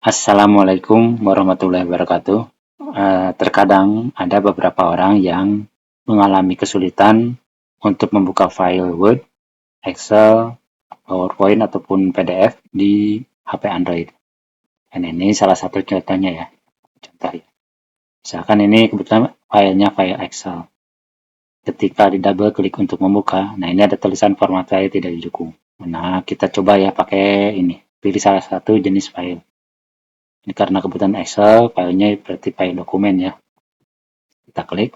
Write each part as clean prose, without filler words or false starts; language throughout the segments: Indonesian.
Assalamualaikum warahmatullahi wabarakatuh. Terkadang ada beberapa orang yang mengalami kesulitan untuk membuka file Word, Excel, PowerPoint, ataupun PDF di HP Android. Dan ini salah satu contohnya ya. Contoh ya. Misalkan ini kebetulan filenya file Excel. Ketika di double klik untuk membuka, nah ini ada tulisan format file tidak didukung. Nah, kita coba ya pakai ini. Pilih salah satu jenis file. Ini karena kebutuhan Excel, filenya berarti file dokumen ya. Kita klik.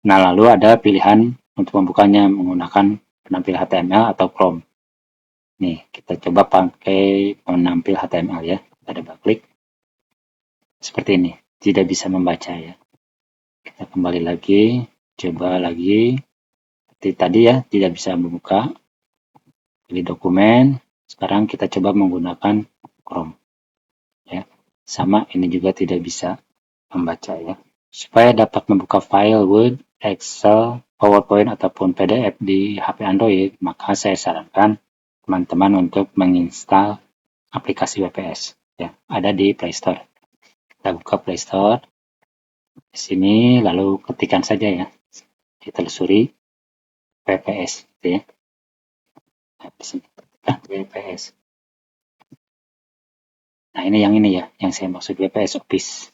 Nah, lalu ada pilihan untuk membukanya menggunakan penampil HTML atau Chrome. Nih, kita coba pakai penampil HTML ya. Kita double klik. Seperti ini, tidak bisa membaca ya. Kita kembali lagi, coba lagi. Seperti tadi ya, tidak bisa membuka. Pilih dokumen. Sekarang kita coba menggunakan Chrome. Ya. Sama, ini juga tidak bisa membaca ya. Supaya dapat membuka file Word, Excel, PowerPoint, ataupun PDF di HP Android, maka saya sarankan teman-teman untuk menginstal aplikasi WPS. Ya, ada di Play Store. Kita buka Play Store. Di sini, lalu ketikkan saja ya. Kita telusuri WPS. Gitu ya. Nah, di sini, WPS. Nah, ini ya, yang saya maksud WPS Office.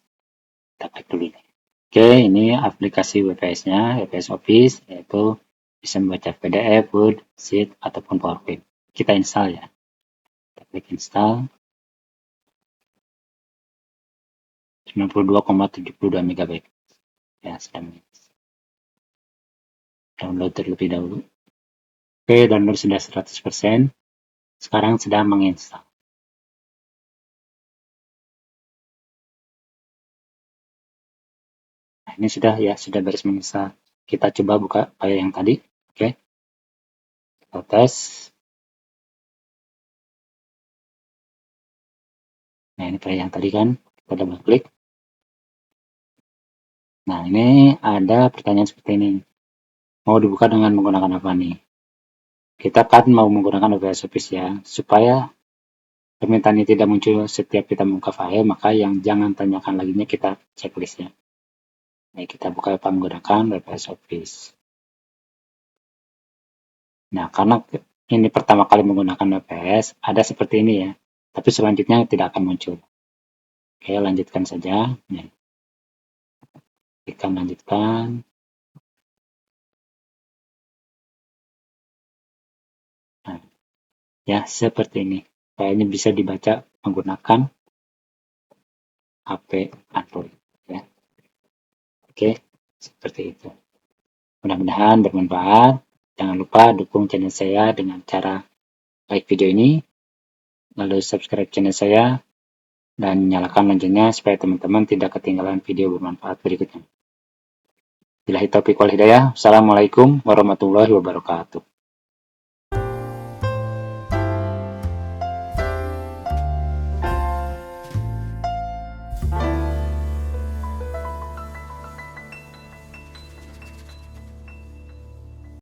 Kita klik dulu ini. Oke, ini aplikasi WPS-nya, WPS Office, yaitu bisa membaca PDF, Word, Sheet, ataupun PowerPoint. Kita install ya. Kita klik install. 92,72 MB. Ya, sedang download terlebih dahulu. Oke, download sudah 100%. Sekarang sedang menginstal. Nah, ini sudah beres menginstal. Kita coba buka file yang tadi. Oke. Kita tes. Nah, ini file yang tadi kan. Kita double klik. Nah, ini ada pertanyaan seperti ini. Mau dibuka dengan menggunakan apa nih? Kita kan mau menggunakan WPS Office ya. Supaya permintaan ini tidak muncul setiap kita membuka file, maka yang jangan tanyakan lagi kita checklistnya. Nah, kita buka menggunakan WPS Office. Nah, karena ini pertama kali menggunakan WPS, ada seperti ini ya. Tapi selanjutnya tidak akan muncul. Oke, lanjutkan saja. Nih. Kita lanjutkan. Nah, ya, seperti ini. Filenya bisa dibaca menggunakan HP Android. Ya. Oke, seperti itu. Mudah-mudahan bermanfaat. Jangan lupa dukung channel saya dengan cara like video ini, lalu subscribe channel saya, dan nyalakan loncengnya supaya teman-teman tidak ketinggalan video bermanfaat berikutnya. Billahi taufiq wal hidayah. Assalamualaikum warahmatullahi wabarakatuh.